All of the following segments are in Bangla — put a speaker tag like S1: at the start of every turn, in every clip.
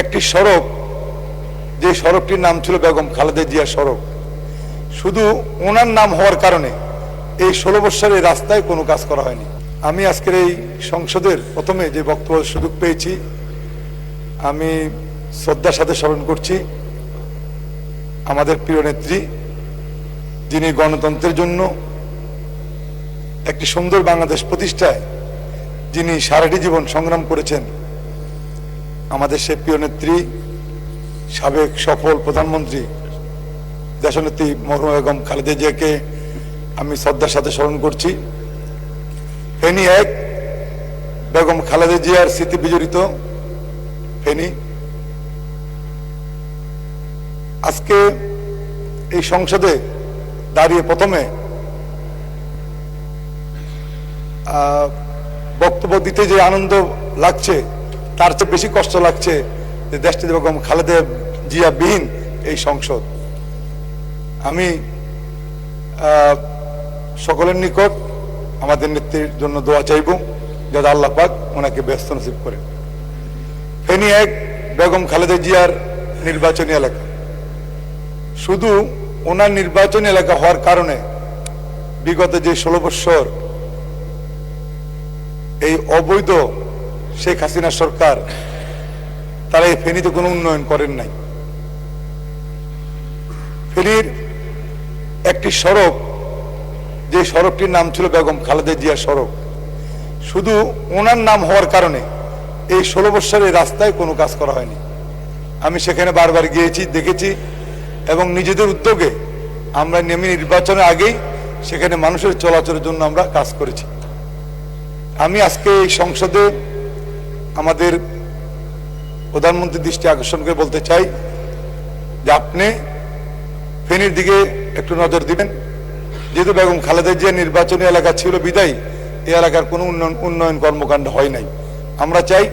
S1: একটি সড়ক, যে সড়কটির নাম ছিল বেগম খালেদা জিয়া সড়ক, শুধু ওনার নাম হওয়ার কারণে এই 16 বছরের রাস্তায় কোনো কাজ করা হয়নি। আমি আজকের এই সংসদের প্রথমে যে বক্তব্যের সুযোগ পেয়েছি, আমি শ্রদ্ধার সাথে স্মরণ করছি আমাদের প্রিয় নেত্রী, যিনি গণতন্ত্রের জন্য একটি সুন্দর বাংলাদেশ প্রতিষ্ঠায় যিনি সারাটি জীবন সংগ্রাম করেছেন। আমাদের সে প্রিয় নেত্রী, সাবেক সফল প্রধানমন্ত্রী দেশনেত্রী মরহুমা বেগম খালেদা জিয়াকে আমি শ্রদ্ধার সাথে স্মরণ করছি। ফেনী 1 বেগম খালেদা জিয়ার স্মৃতি বিজড়িত ফেনী। আজকে এই সংসদে দাঁড়িয়ে প্রথমে বক্তব্য দিতে যে আনন্দ লাগছে, তার চেয়ে বেশি কষ্ট লাগছে যে দেশটি বেগম খালেদা জিয়া বিহীন এই সংসদ। আমি সকলের নিকট আমাদের নেত্রীর জন্য দোয়া চাইব, যাতে আল্লাহ পাক ওনাকে ব্যস্ত নসিব করেন। ফেনী 1 বেগম খালেদা জিয়ার নির্বাচনী এলাকা, শুধু ওনার নির্বাচনী এলাকা হওয়ার কারণে বিগত যে 16 বছর এই অবৈধ শেখ হাসিনা সরকার, তারা এই ফেনীতে কোনো উন্নয়ন করেন নাই। ফেনীর একটি সড়ক, যে সড়কটির নাম ছিল বেগম খালেদা জিয়া সড়ক, শুধু ওনার নাম হওয়ার কারণে এই 16 বছরের রাস্তায় কোনো কাজ করা হয়নি। আমি সেখানে বারবার গিয়েছি, দেখেছি, এবং নিজেদের উদ্যোগে আমরা নেমে নির্বাচনের আগেই সেখানে মানুষের চলাচলের জন্য আমরা কাজ করেছি। আমি আজকে এই সংসদে আমাদের প্রধানমন্ত্রীর দৃষ্টি আকর্ষণ করে বলতে চাই যে আপনি ফেনীর দিকে একটু নজর দিবেন। যেহেতু বেগম খালেদা জিয়া নির্বাচনী এলাকা ছিল বিদায়ী এই এলাকার কোনো উন্নয়ন কর্মকাণ্ড হয় নাই। আমরা চাই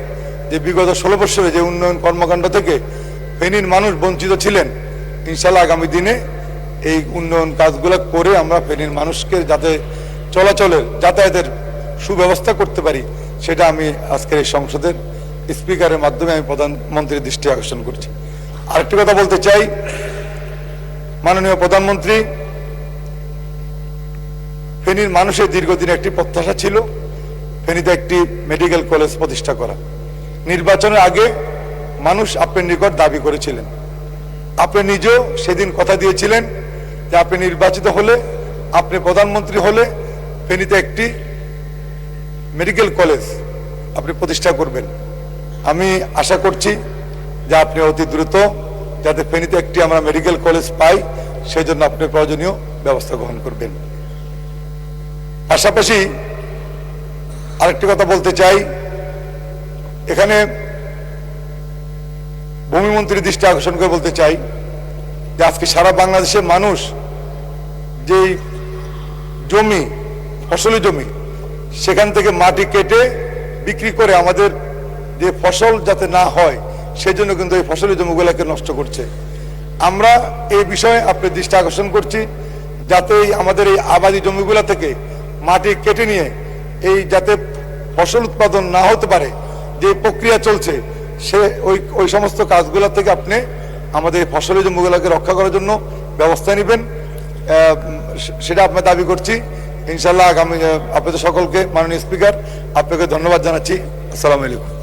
S1: যে বিগত 16 বছরে যে উন্নয়ন কর্মকাণ্ড থেকে ফেনীর মানুষ বঞ্চিত ছিলেন, ইনশাল্লাহ আগামী দিনে এই উন্নয়ন কাজগুলো করে আমরা ফেনীর মানুষকে যাতে চলাচলের যাতায়াতের সুব্যবস্থা করতে পারি, সেটা আমি আজকের এই সংসদের স্পিকারের মাধ্যমে আমি প্রধানমন্ত্রীর দৃষ্টি আকর্ষণ করছি। আরেকটি কথা বলতে চাই, মাননীয় প্রধানমন্ত্রী, ফেনীর মানুষের দীর্ঘদিন একটি প্রত্যাশা ছিল ফেনীতে একটি মেডিকেল কলেজ প্রতিষ্ঠা করা। নির্বাচনের আগে মানুষ আপনার নিকট দাবি করেছিলেন, আপনি নিজেও সেদিন কথা দিয়েছিলেন যে আপনি নির্বাচিত হলে, আপনি প্রধানমন্ত্রী হলে ফেনীতে একটি মেডিকেল কলেজ আপনি প্রতিষ্ঠা করবেন। আমি আশা করছি যে আপনি অতি দ্রুত যাতে ফেনীতে একটি আমরা মেডিকেল কলেজ পাই, সেই জন্য আপনি প্রয়োজনীয় ব্যবস্থা গ্রহণ করবেন। পাশাপাশি আরেকটি কথা বলতে চাই, এখানে ভূমিমন্ত্রীর দৃষ্টি আকর্ষণ করে বলতে চাই যে আজকে সারা বাংলাদেশের মানুষ যেই জমি, ফসলি জমি, সেখান থেকে মাটি কেটে বিক্রি করে আমাদের যে ফসল যাতে না হয় সেই জন্য কিন্তু এই ফসলি জমিগুলোকে নষ্ট করছে। আমরা এই বিষয়ে আপনার দৃষ্টি আকর্ষণ করছি যাতে আমাদের এই আবাদি জমিগুলো থেকে মাটি কেটে নিয়ে এই যাতে ফসল উৎপাদন না হতে পারে, যে প্রক্রিয়া চলছে, সে ওই সমস্ত কাজগুলো থেকে আপনি আমাদের ফসলি জমিগুলোকে রক্ষা করার জন্য ব্যবস্থা নেবেন, সেটা আপনার দাবি করছি। ইনশাল্লাহ আগামী আপনাদের সকলকে, মাননীয় স্পিকার, আপনাকে ধন্যবাদ জানাচ্ছি। আসসালামু আলাইকুম।